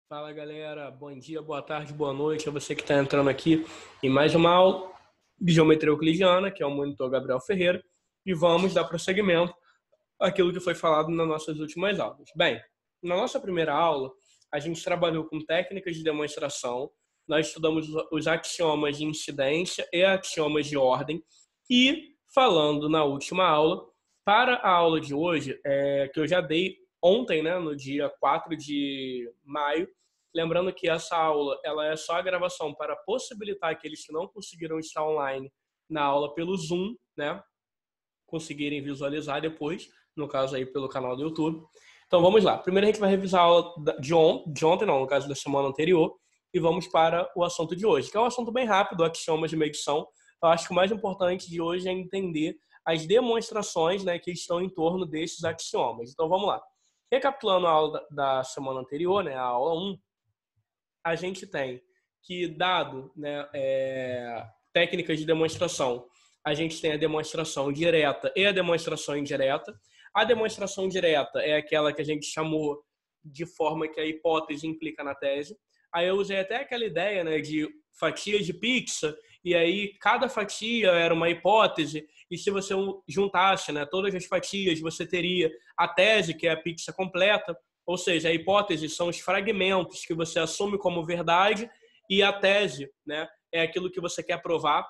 Fala galera, bom dia, boa tarde, boa noite a você que está entrando aqui em mais uma aula de Geometria Euclidiana, que é o monitor Gabriel Ferreira, e vamos dar prosseguimento àquilo que foi falado nas nossas últimas aulas. Bem, na nossa primeira aula, a gente trabalhou com técnicas de demonstração, nós estudamos os axiomas de incidência e axiomas de ordem, e falando na última aula, para a aula de hoje, que eu já dei ontem, né, no dia 4 de maio, lembrando que essa aula ela é só a gravação para possibilitar aqueles que não conseguiram estar online na aula pelo Zoom, né, conseguirem visualizar depois, no caso aí pelo canal do YouTube. Então vamos lá. Primeiro a gente vai revisar a aula de ontem, não, no caso da semana anterior, e vamos para o assunto de hoje, que é um assunto bem rápido, axiomas de medição. Eu acho que o mais importante de hoje é entender as demonstrações, né, que estão em torno desses axiomas. Então vamos lá. Recapitulando a aula da semana anterior, né, a aula 1, a gente tem que, dado, né, técnicas de demonstração, a gente tem a demonstração direta e a demonstração indireta. A demonstração direta é aquela que a gente chamou de forma que a hipótese implica na tese. Aí eu usei até aquela ideia, né, de fatias de pizza, e aí cada fatia era uma hipótese, e se você juntasse, né, todas as fatias, você teria a tese, que é a pizza completa. Ou seja, a hipótese são os fragmentos que você assume como verdade, e a tese, né, é aquilo que você quer provar.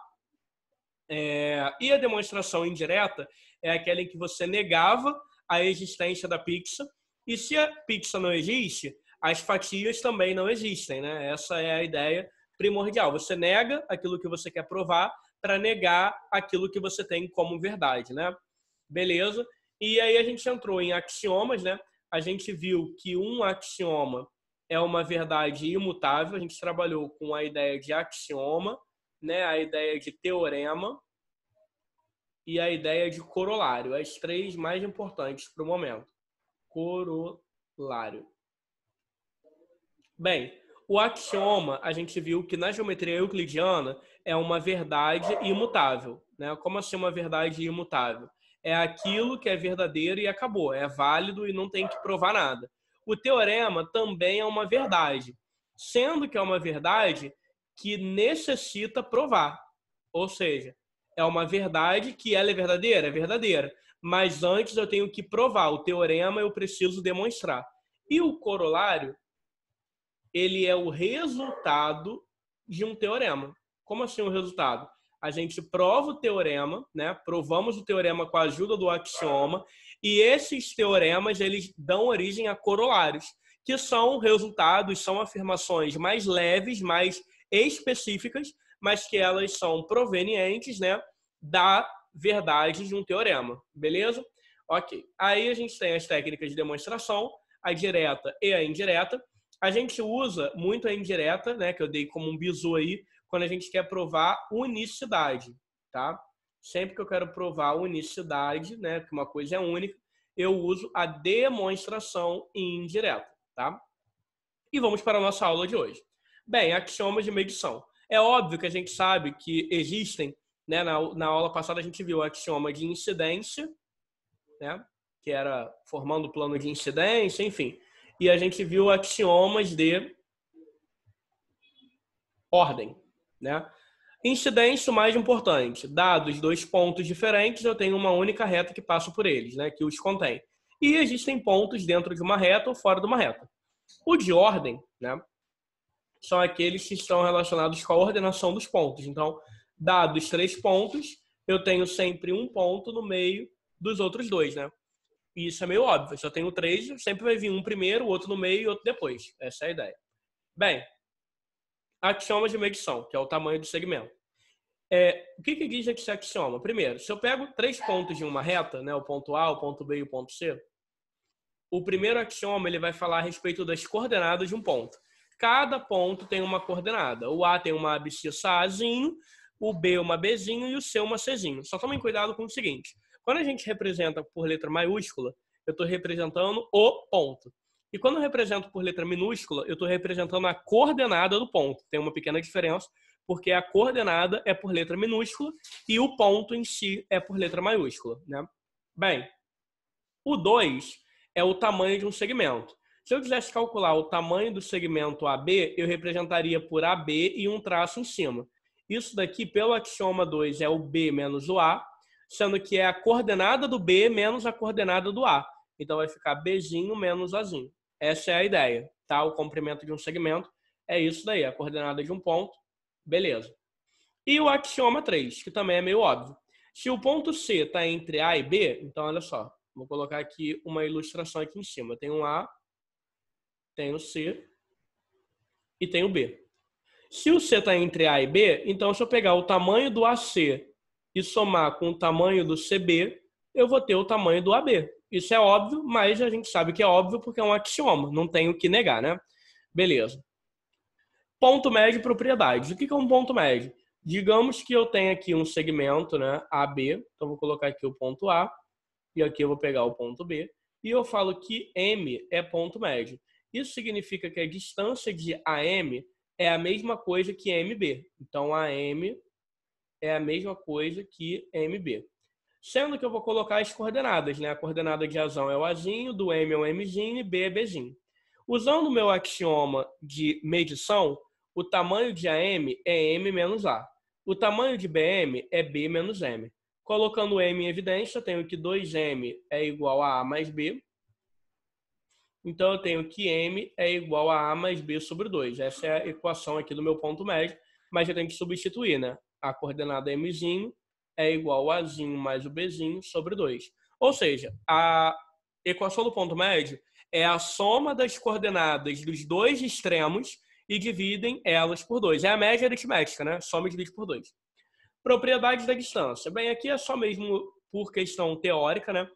E a demonstração indireta é aquela em que você negava a existência da pizza, e se a pizza não existe, as fatias também não existem, né? Essa é a ideia primordial. Você nega aquilo que você quer provar para negar aquilo que você tem como verdade, né? Beleza? E aí a gente entrou em axiomas, né? A gente viu que um axioma é uma verdade imutável. A gente trabalhou com a ideia de axioma, né? A ideia de teorema e a ideia de corolário, as três mais importantes para o momento. Corolário. Bem, o axioma, a gente viu que na geometria euclidiana é uma verdade imutável, né? Como assim uma verdade imutável? É aquilo que é verdadeiro e acabou, é válido e não tem que provar nada. O teorema também é uma verdade, sendo que é uma verdade que necessita provar. Ou seja, é uma verdade que ela é verdadeira, mas antes eu tenho que provar. O teorema eu preciso demonstrar. E o corolário, ele é o resultado de um teorema. Como assim o resultado? A gente prova o teorema, né? Provamos o teorema com a ajuda do axioma, e esses teoremas eles dão origem a corolários, que são resultados, são afirmações mais leves, mais específicas, mas que elas são provenientes, né, da verdade de um teorema. Beleza? Ok. Aí a gente tem as técnicas de demonstração, a direta e a indireta. A gente usa muito a indireta, né, que eu dei como um bizu aí, quando a gente quer provar unicidade, tá? Sempre que eu quero provar unicidade, né, que uma coisa é única, eu uso a demonstração indireta, tá? E vamos para a nossa aula de hoje. Bem, axiomas de medição. É óbvio que a gente sabe que existem, né, na aula passada a gente viu o axioma de incidência, né, que era formando o plano de incidência, enfim. E a gente viu axiomas de ordem, né? Incidência, o mais importante. Dados dois pontos diferentes, eu tenho uma única reta que passa por eles, né, que os contém. E existem pontos dentro de uma reta ou fora de uma reta. O de ordem, né, são aqueles que estão relacionados com a ordenação dos pontos. Então, dados três pontos, eu tenho sempre um ponto no meio dos outros dois, né? E isso é meio óbvio. Se eu tenho três, sempre vai vir um primeiro, o outro no meio e outro depois. Essa é a ideia. Bem, axioma de medição, que é o tamanho do segmento. O que diz esse axioma? Primeiro, se eu pego três pontos de uma reta, né, o ponto A, o ponto B e o ponto C, o primeiro axioma ele vai falar a respeito das coordenadas de um ponto. Cada ponto tem uma coordenada. O A tem uma abscissa Azinho, o B uma Bzinho e o C uma Czinho. Só tomem cuidado com o seguinte. Quando a gente representa por letra maiúscula, eu estou representando o ponto. E quando eu represento por letra minúscula, eu estou representando a coordenada do ponto. Tem uma pequena diferença, porque a coordenada é por letra minúscula e o ponto em si é por letra maiúscula, né? Bem, o 2 é o tamanho de um segmento. Se eu quisesse calcular o tamanho do segmento AB, eu representaria por AB e um traço em cima. Isso daqui, pelo axioma 2, é o B menos o A, sendo que é a coordenada do B menos a coordenada do A. Então, vai ficar Bzinho menos Azinho. Essa é a ideia, tá? O comprimento de um segmento é isso daí, a coordenada de um ponto. Beleza. E o axioma 3, que também é meio óbvio. Se o ponto C está entre A e B, então olha só, vou colocar aqui uma ilustração aqui em cima. Tem um A, tem o C e tem o B. Se o C está entre A e B, então se eu pegar o tamanho do AC e somar com o tamanho do CB, eu vou ter o tamanho do AB. Isso é óbvio, mas a gente sabe que é óbvio porque é um axioma, não tem o que negar, né? Beleza. Ponto médio e propriedades. O que é um ponto médio? Digamos que eu tenho aqui um segmento, né, AB, então vou colocar aqui o ponto A, e aqui eu vou pegar o ponto B, e eu falo que M é ponto médio. Isso significa que a distância de AM é a mesma coisa que MB. Então, AM é a mesma coisa que MB. Sendo que eu vou colocar as coordenadas, né? A coordenada de Azão é o Azinho, do M é o Mzinho e B é Bzinho. Usando o meu axioma de medição, o tamanho de AM é M menos A. O tamanho de BM é B menos M. Colocando M em evidência, eu tenho que 2M é igual a A mais B. Então, eu tenho que M é igual a A mais B sobre 2. Essa é a equação aqui do meu ponto médio, mas eu tenho que substituir, né? A coordenada Mzinho é igual a Azinho mais o Bzinho sobre 2. Ou seja, a equação do ponto médio é a soma das coordenadas dos dois extremos e dividem elas por 2. É a média aritmética, né? Soma e divide por 2. Propriedades da distância. Bem, aqui é só mesmo por questão teórica, né?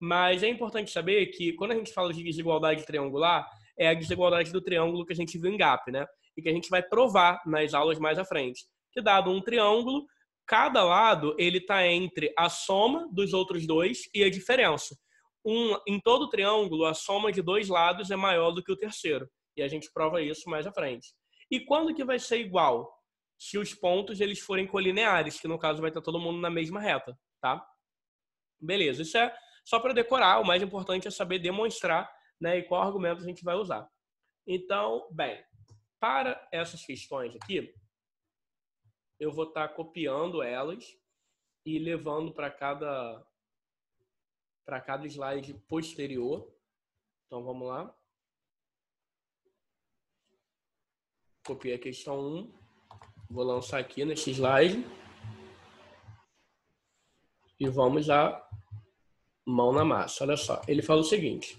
Mas é importante saber que quando a gente fala de desigualdade triangular, é a desigualdade do triângulo que a gente viu em GAP, né? E que a gente vai provar nas aulas mais à frente. Que dado um triângulo, cada lado ele está entre a soma dos outros dois e a diferença. Em todo triângulo, a soma de dois lados é maior do que o terceiro. E a gente prova isso mais à frente. E quando que vai ser igual? Se os pontos eles forem colineares, que no caso vai estar todo mundo na mesma reta, tá? Beleza, isso é só para decorar, o mais importante é saber demonstrar, né, e qual argumento a gente vai usar. Então, bem, para essas questões aqui, eu vou estar copiando elas e levando para cada slide posterior. Então, vamos lá. Copiei a questão 1. Vou lançar aqui nesse slide. E vamos lá, mão na massa. Olha só, ele fala o seguinte.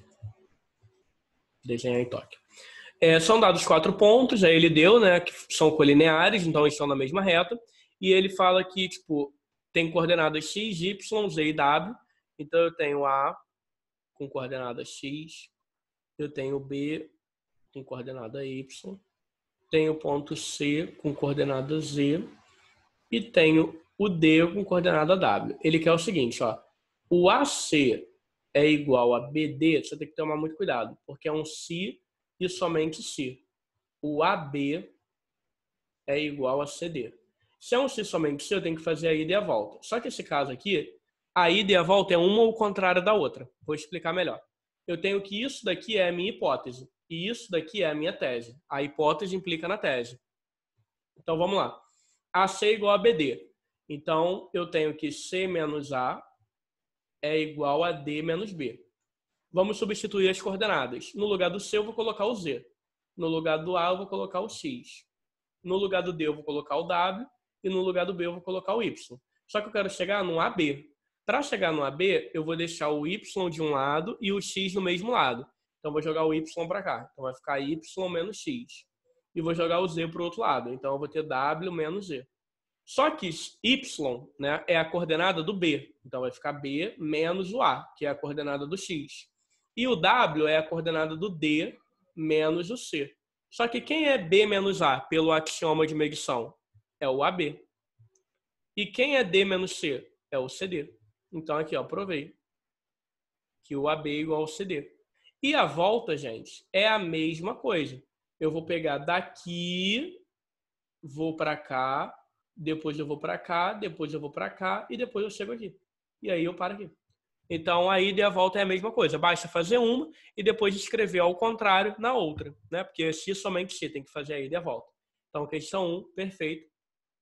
Desenhar em toque. São dados 4 pontos, aí ele deu, né, que são colineares, então eles estão na mesma reta. E ele fala que, tipo, tem coordenadas x, y, z e w. Então eu tenho A com coordenada x, eu tenho B com coordenada y, tenho o ponto C com coordenada z e tenho o D com coordenada w. Ele quer o seguinte, ó, o AC é igual a BD, você tem que tomar muito cuidado, porque é um se e somente se. O AB é igual a CD. Se é um se somente se, eu tenho que fazer a ida e a volta. Só que esse caso aqui, a ida e a volta é uma ou contrária da outra. Vou explicar melhor. Eu tenho que isso daqui é a minha hipótese e isso daqui é a minha tese. A hipótese implica na tese. Então, vamos lá. AC é igual a BD. Então, eu tenho que C menos A é igual a D menos B. Vamos substituir as coordenadas. No lugar do C, eu vou colocar o Z. No lugar do A, eu vou colocar o X. No lugar do D, eu vou colocar o W. E no lugar do B, eu vou colocar o Y. Só que eu quero chegar no AB. Para chegar no AB, eu vou deixar o Y de um lado e o X do mesmo lado. Então, eu vou jogar o Y para cá. Então, vai ficar Y menos X. E vou jogar o Z para o outro lado. Então, eu vou ter W menos Z. Só que Y, né, é a coordenada do B. Então, vai ficar B menos o A, que é a coordenada do X. E o W é a coordenada do D menos o C. Só que quem é B menos A pelo axioma de medição? É o AB. E quem é D menos C? É o CD. Então, aqui, ó, provei que o AB é igual ao CD. E a volta, gente, é a mesma coisa. Eu vou pegar daqui, vou para cá, depois eu vou para cá, depois eu vou para cá e depois eu chego aqui. E aí eu paro aqui. Então, a ida e a volta é a mesma coisa. Basta fazer uma e depois escrever ao contrário na outra, né? Porque se somente se tem que fazer a ida e a volta. Então, questão 1, perfeito,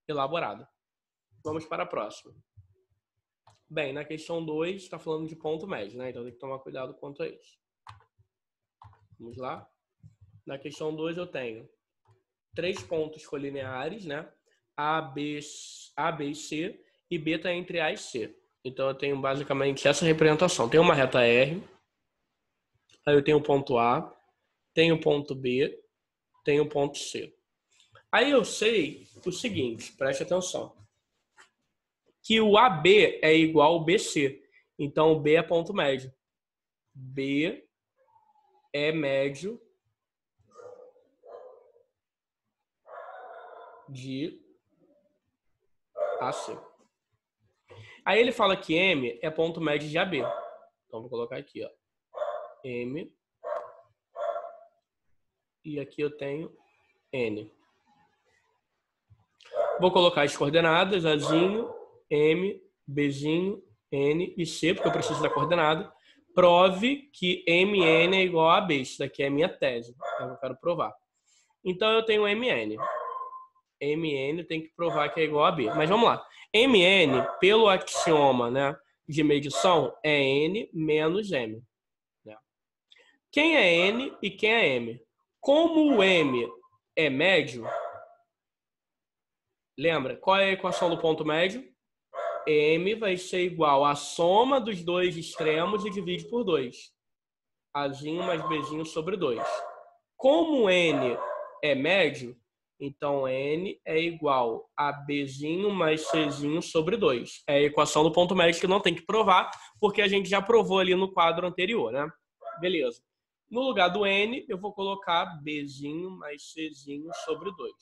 elaborada. Vamos para a próxima. Bem, na questão 2, está falando de ponto médio, né? Então, tem que tomar cuidado quanto a isso. Vamos lá? Na questão 2, eu tenho 3 pontos colineares, né? A, B e C, e B está entre A e C. Então, eu tenho basicamente essa representação. Tem uma reta R, aí eu tenho o ponto A, tenho o ponto B, tenho o ponto C. Aí eu sei o seguinte, preste atenção, que o AB é igual ao BC. Então, o B é ponto médio. B é médio de AC. Aí ele fala que M é ponto médio de AB. Então, vou colocar aqui, ó. M. E aqui eu tenho N. Vou colocar as coordenadas, Azinho, M, Bzinho, N e C, porque eu preciso da coordenada. Prove que MN é igual a AB. Isso daqui é a minha tese. Eu quero provar. Então, eu tenho MN. MN tem que provar que é igual a B. Mas vamos lá. MN, pelo axioma, né, de medição, é N menos M. Né? Quem é N e quem é M? Como o M é médio, lembra, qual é a equação do ponto médio? M vai ser igual à soma dos dois extremos e divide por 2. Azinho mais Bzinho sobre 2. Como N é médio, então N é igual a Bzinho mais Czinho sobre 2. É a equação do ponto médio que não tem que provar, porque a gente já provou ali no quadro anterior, né? Beleza. No lugar do N, eu vou colocar Bzinho mais Czinho sobre 2.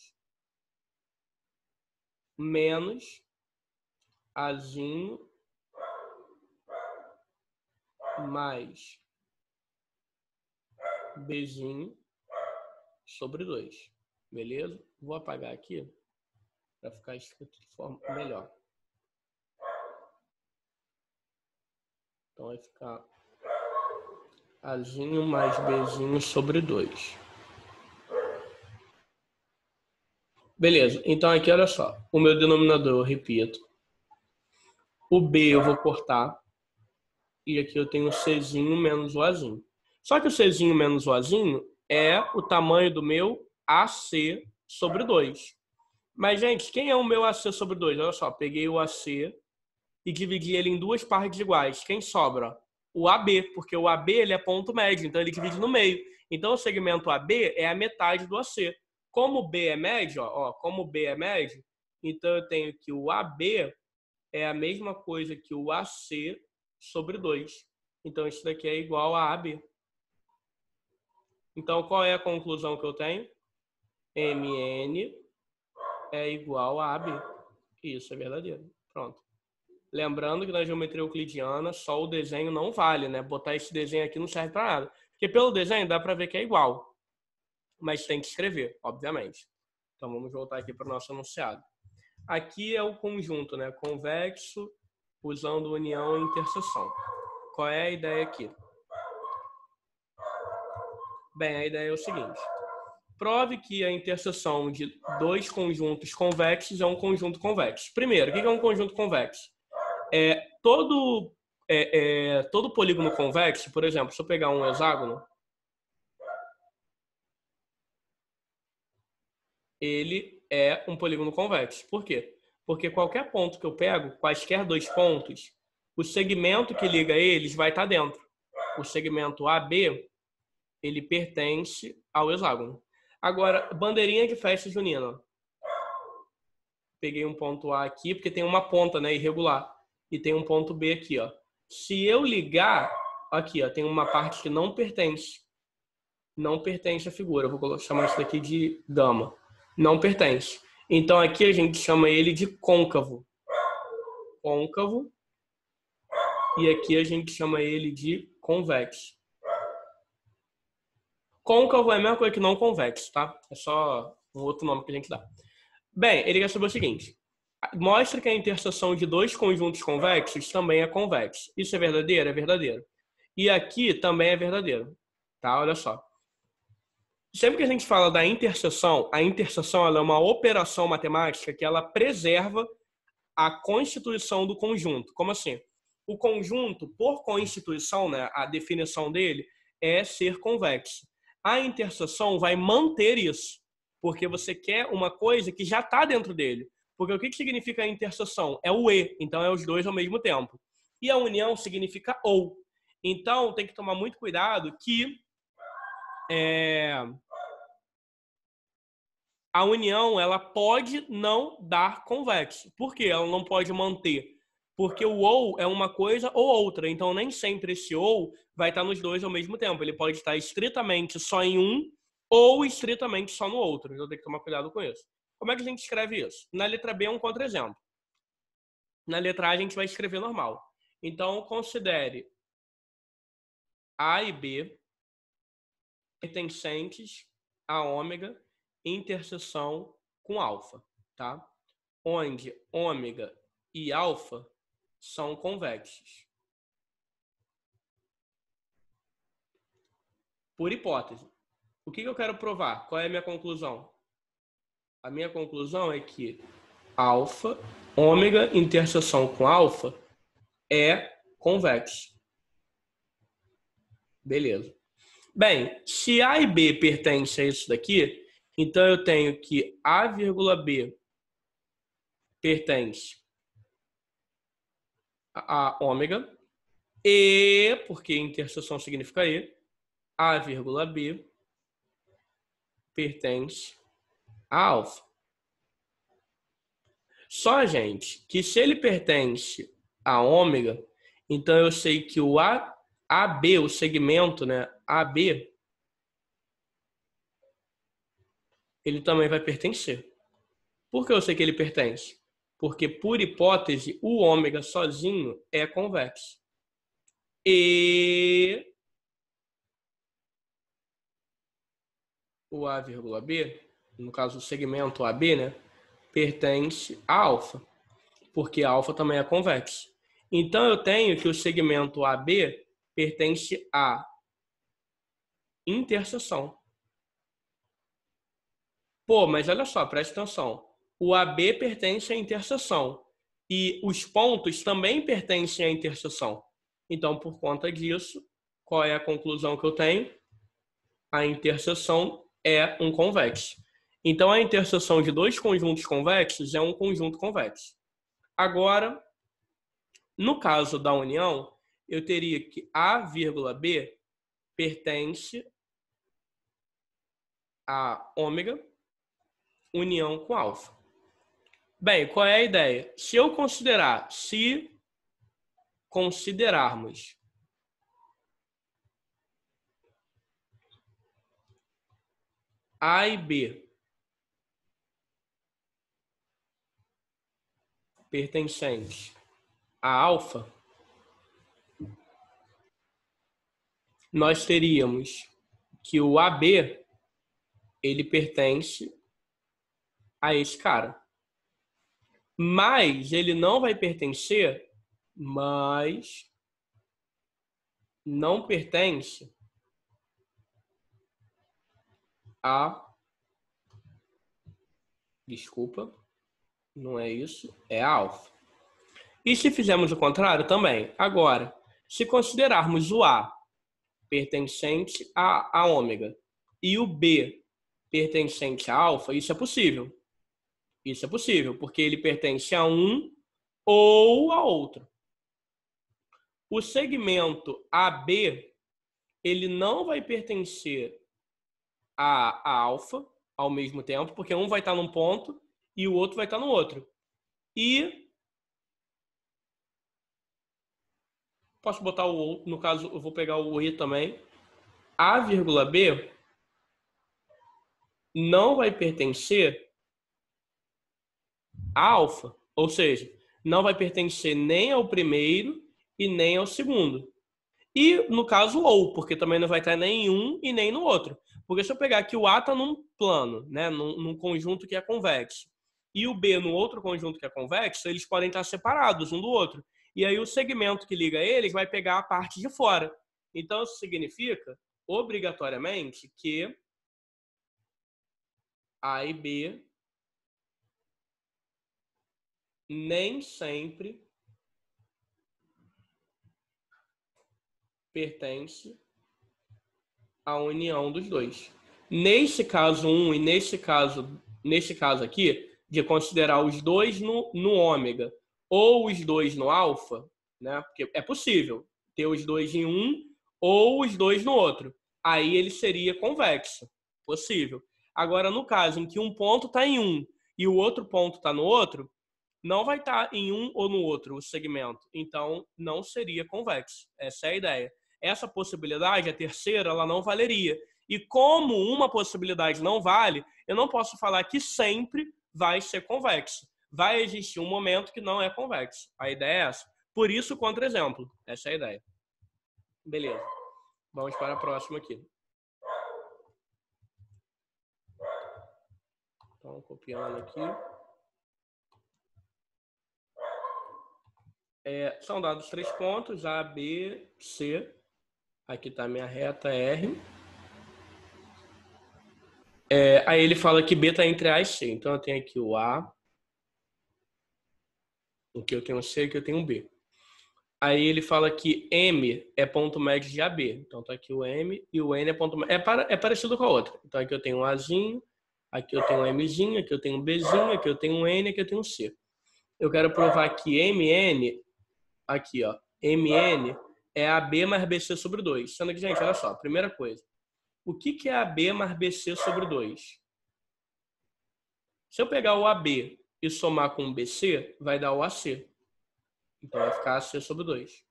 Menos Azinho mais Bzinho sobre 2. Beleza? Vou apagar aqui para ficar escrito de forma melhor. Então vai ficar Azinho mais Bzinho sobre 2. Beleza, então aqui olha só. O meu denominador eu repito. O B eu vou cortar. E aqui eu tenho o Czinho menos o Azinho. Só que o Czinho menos o Azinho é o tamanho do meu AC sobre 2. Mas, gente, quem é o meu AC sobre 2? Olha só, peguei o AC e dividi ele em duas partes iguais. Quem sobra? O AB, porque o AB ele é ponto médio, então ele divide no meio. Então, o segmento AB é a metade do AC. Como o B é médio, como o B é médio, então eu tenho que o AB é a mesma coisa que o AC sobre 2. Então, isso daqui é igual a AB. Então, qual é a conclusão que eu tenho? MN é igual a AB. Isso é verdadeiro. Pronto. Lembrando que na geometria euclidiana só o desenho não vale, né? Botar esse desenho aqui não serve para nada. Porque pelo desenho dá para ver que é igual. Mas tem que escrever, obviamente. Então, vamos voltar aqui para o nosso enunciado. Aqui é o conjunto, né? Convexo, usando união e interseção. Qual é a ideia aqui? Bem, a ideia é o seguinte. Prove que a interseção de dois conjuntos convexos é um conjunto convexo. Primeiro, o que é um conjunto convexo? Todo polígono convexo, por exemplo, se eu pegar um hexágono, ele é um polígono convexo. Por quê? Porque qualquer ponto que eu pego, quaisquer dois pontos, o segmento que liga eles vai estar dentro. O segmento AB, ele pertence ao hexágono. Agora, bandeirinha de festa junina. Peguei um ponto A aqui, porque tem uma ponta, né, irregular. E tem um ponto B aqui, ó. Se eu ligar, aqui, ó, tem uma parte que não pertence. Não pertence à figura. Eu vou chamar isso daqui de gama. Não pertence. Então, aqui a gente chama ele de côncavo. Côncavo. E aqui a gente chama ele de convexo. Côncavo é a mesma coisa que não convexo, tá? É só um outro nome que a gente dá. Bem, ele quer saber o seguinte. Mostra que a interseção de dois conjuntos convexos também é convexa. Isso é verdadeiro? É verdadeiro. E aqui também é verdadeiro. Tá? Olha só. Sempre que a gente fala da interseção, a interseção ela é uma operação matemática que ela preserva a constituição do conjunto. Como assim? O conjunto, por constituição, né, a definição dele é ser convexo. A interseção vai manter isso, porque você quer uma coisa que já está dentro dele. Porque o que significa a interseção? É o e, então é os dois ao mesmo tempo. E a união significa ou. Então tem que tomar muito cuidado que a união ela pode não dar convexo. Por quê? Ela não pode manter. Porque o ou é uma coisa ou outra. Então, nem sempre esse ou vai estar nos dois ao mesmo tempo. Ele pode estar estritamente só em um ou estritamente só no outro. Então, tem que tomar cuidado com isso. Como é que a gente escreve isso? Na letra B é um contra-exemplo. Na letra A, a gente vai escrever normal. Então, considere A e B pertencentes a ômega interseção com alfa, tá? Onde ômega e alfa são convexos. Por hipótese. O que eu quero provar? Qual é a minha conclusão? A minha conclusão é que alfa, ômega interseção com alfa é convexo. Beleza. Bem, se A e B pertencem a isso daqui, então eu tenho que A, B pertence a ômega e, porque interseção significa e, A, B pertence a alfa. Só, gente, que se ele pertence a ômega, então eu sei que o AB, o segmento, né, AB, ele também vai pertencer. Por que eu sei que ele pertence? Porque, por hipótese, o ômega sozinho é convexo. E o A, B, no caso o segmento AB, né, pertence a alfa, porque alfa também é convexo. Então eu tenho que o segmento AB pertence à interseção. Pô, mas olha só, presta atenção. O AB pertence à interseção e os pontos também pertencem à interseção. Então, por conta disso, qual é a conclusão que eu tenho? A interseção é um convexo. Então, a interseção de dois conjuntos convexos é um conjunto convexo. Agora, no caso da união, eu teria que A, B pertence a ômega, união com alfa. Bem, qual é a ideia? Se considerarmos A e B pertencentes a alfa, nós teríamos que o AB ele pertence a esse cara. Mas ele não vai pertencer, mas não pertence a... Desculpa, não é isso, é a alfa. E se fizermos o contrário também. Agora, se considerarmos o A pertencente a ômega e o B pertencente a alfa, isso é possível. Isso é possível, porque ele pertence a um ou a outro. O segmento AB, ele não vai pertencer a alfa ao mesmo tempo, porque um vai estar num ponto e o outro vai estar no outro. E posso botar o outro, no caso eu vou pegar o E também. A, B não vai pertencer a alfa, ou seja, não vai pertencer nem ao primeiro e nem ao segundo. E no caso ou, porque também não vai estar nem em um e nem no outro. Porque se eu pegar aqui o A está num plano, né, num conjunto que é convexo, e o B no outro conjunto que é convexo, eles podem estar separados um do outro. E aí o segmento que liga eles vai pegar a parte de fora. Então, isso significa, obrigatoriamente, que A e B nem sempre pertence à união dos dois. Nesse caso 1 e nesse caso aqui, de considerar os dois no ômega ou os dois no alfa, né? Porque é possível ter os dois em um ou os dois no outro. Aí ele seria convexo. Possível. Agora, no caso em que um ponto está em um e o outro ponto está no outro, não vai estar em um ou no outro o segmento. Então, não seria convexo. Essa é a ideia. Essa possibilidade, a terceira, ela não valeria. E como uma possibilidade não vale, eu não posso falar que sempre vai ser convexo. Vai existir um momento que não é convexo. A ideia é essa. Por isso, contra-exemplo. Essa é a ideia. Beleza. Vamos para a próxima aqui. Então, copiando aqui. São dados 3 pontos, A, B, C. Aqui está a minha reta R. Aí ele fala que B está entre A e C. Então eu tenho aqui o A, aqui eu tenho o C, aqui eu tenho o B. Aí ele fala que M é ponto médio de AB. Então tá aqui o M e o N é ponto médio. É parecido com a outra. Então aqui eu tenho um Azinho, aqui eu tenho um Mzinho, aqui eu tenho um Bzinho, aqui eu tenho um N, aqui eu tenho um C. Eu quero provar que MN, aqui ó, MN é AB mais BC sobre 2. Sendo que, gente, olha só, primeira coisa. O que é AB mais BC sobre 2? Se eu pegar o AB e somar com o BC, vai dar o AC. Então vai ficar AC sobre 2.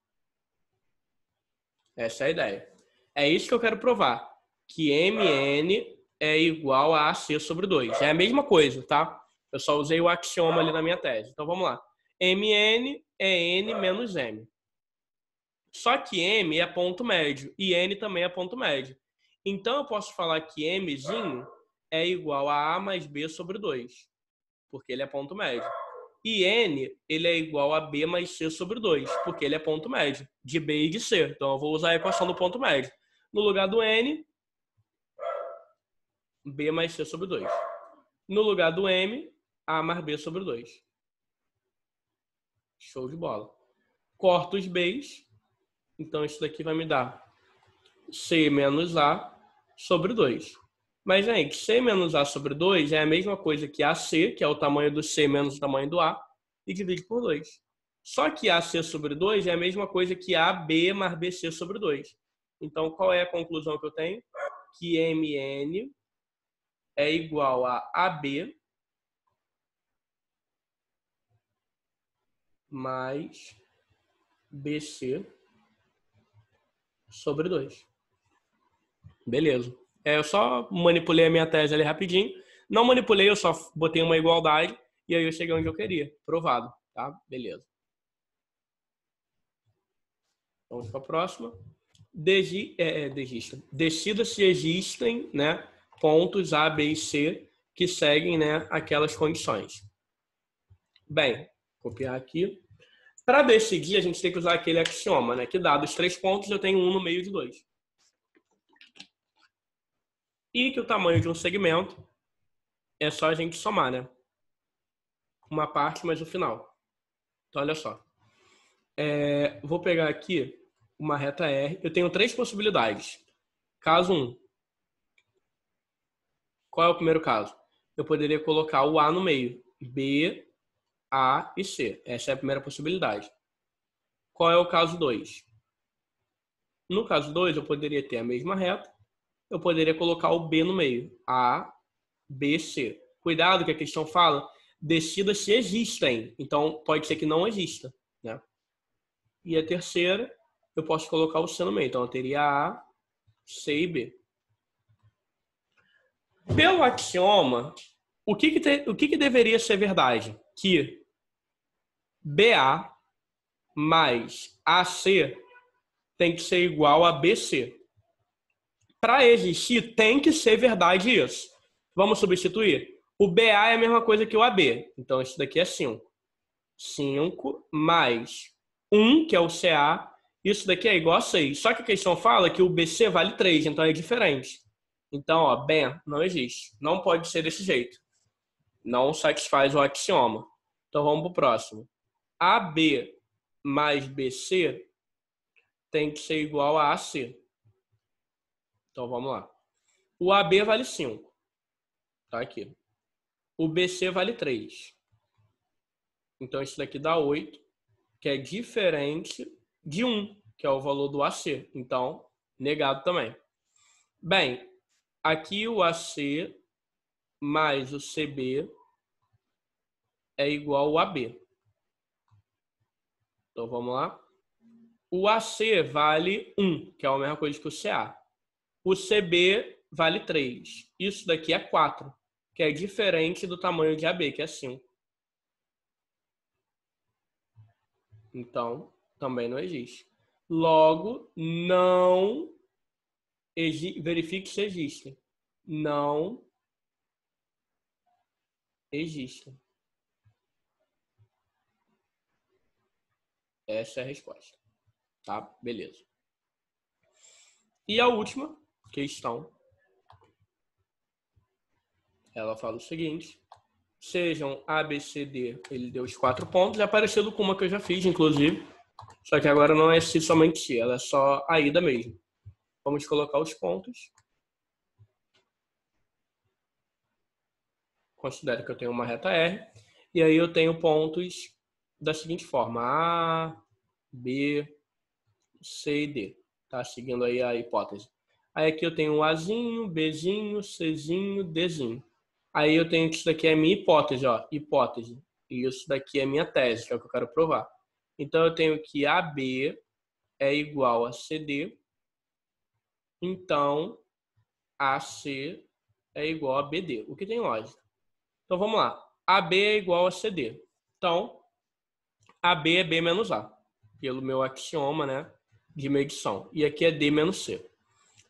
Essa é a ideia. É isso que eu quero provar. Que MN é igual a AC sobre 2. É a mesma coisa, tá? Eu só usei o axioma ali na minha tese. Então vamos lá. MN é N menos M. Só que M é ponto médio e N também é ponto médio. Então eu posso falar que Mzinho é igual a A mais B sobre 2. Porque ele é ponto médio. E N, ele é igual a B mais C sobre 2, porque ele é ponto médio, de B e de C. Então, eu vou usar a equação do ponto médio. No lugar do N, B mais C sobre 2. No lugar do M, A mais B sobre 2. Show de bola. Corto os B's. Então, isso daqui vai me dar C menos A sobre 2. Mas, gente, C menos A sobre 2 é a mesma coisa que AC, que é o tamanho do C menos o tamanho do A, e divide por 2. Só que AC sobre 2 é a mesma coisa que AB mais BC sobre 2. Então, qual é a conclusão que eu tenho? Que MN é igual a AB mais BC sobre 2. Beleza. Eu só manipulei a minha tese ali rapidinho. Não manipulei, eu só botei uma igualdade e aí eu cheguei onde eu queria. Provado, tá? Beleza. Vamos para a próxima. Decida se existem, né, pontos A, B e C que seguem, né, aquelas condições. Bem, copiar aqui. Para decidir, a gente tem que usar aquele axioma, né, que dados 3 pontos, eu tenho 1 no meio de 2. E que o tamanho de um segmento é só a gente somar, né? Uma parte mais o final. Então, olha só. Vou pegar aqui uma reta R. Eu tenho 3 possibilidades. Caso 1. Qual é o primeiro caso? Eu poderia colocar o A no meio. B, A e C. Essa é a primeira possibilidade. Qual é o caso 2? No caso 2, eu poderia ter a mesma reta. Eu poderia colocar o B no meio. A, B, C. Cuidado que a questão fala, decida se existem. Então, pode ser que não exista, né? E a terceira, eu posso colocar o C no meio. Então, eu teria A, C e B. Pelo axioma, o que deveria ser verdade? Que BA mais AC tem que ser igual a BC. Para existir, tem que ser verdade isso. Vamos substituir? O BA é a mesma coisa que o AB. Então, isso daqui é 5. 5 mais 1, que é o CA. Isso daqui é igual a 6. Só que a questão fala que o BC vale 3, então é diferente. Então, ó, bem, não existe. Não pode ser desse jeito. Não satisfaz o axioma. Então, vamos para o próximo. AB mais BC tem que ser igual a AC. Então, vamos lá. O AB vale 5. Tá aqui. O BC vale 3. Então, isso daqui dá 8, que é diferente de 1, que é o valor do AC. Então, negado também. Bem, aqui o AC mais o CB é igual ao AB. Então, vamos lá. O AC vale 1, que é a mesma coisa que o CA. O CB vale 3. Isso daqui é 4, que é diferente do tamanho de AB, que é 5. Então, também não existe. Logo, não verifique se existem. Não existem. Essa é a resposta. Tá? Beleza. E a última questão, ela fala o seguinte: sejam A, B, C, D, ele deu os 4 pontos, é parecido com uma que eu já fiz, inclusive, só que agora não é somente C, ela é só a ida mesmo. Vamos colocar os pontos. Considero que eu tenho uma reta R, e aí eu tenho pontos da seguinte forma: A, B, C e D. Tá? Seguindo aí a hipótese. Aí aqui eu tenho um Azinho, Bzinho, Czinho, Dzinho. Aí eu tenho que isso daqui é a minha hipótese, ó, hipótese. E isso daqui é a minha tese, que é o que eu quero provar. Então eu tenho que AB é igual a CD. Então AC é igual a BD, o que tem lógica. Então vamos lá. AB é igual a CD. Então AB é B menos A, pelo meu axioma, né, de medição. E aqui é D menos C.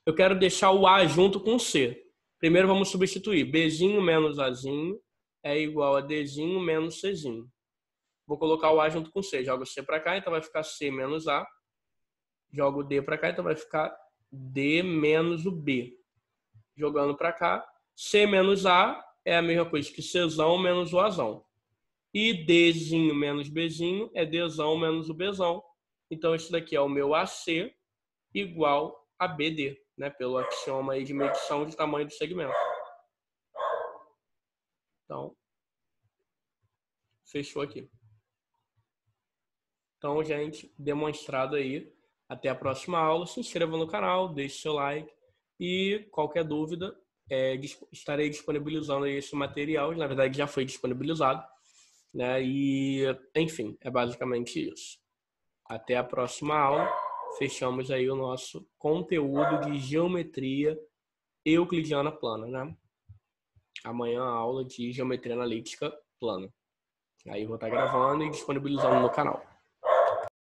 Eu quero deixar o A junto com o C. Primeiro vamos substituir. Bzinho menos Azinho é igual a Dzinho menos Czinho. Vou colocar o A junto com C. Jogo C para cá, então vai ficar C menos A. Jogo D para cá, então vai ficar D menos o B. Jogando para cá, C menos A é a mesma coisa que Czão menos o Azão. E Dzinho menos Bzinho é Dzão menos o Bzão. Então, isso daqui é o meu AC igual a BD, né? Pelo axioma aí de medição de tamanho do segmento. Então, fechou aqui. Então, gente, demonstrado aí. Até a próxima aula. Se inscreva no canal, deixe seu like. E qualquer dúvida, estarei disponibilizando aí esse material. Na verdade, já foi disponibilizado. Né? E, enfim, é basicamente isso. Até a próxima aula. Fechamos aí o nosso conteúdo de geometria euclidiana plana, né? Amanhã a aula de geometria analítica plana. Aí eu vou estar gravando e disponibilizando no canal.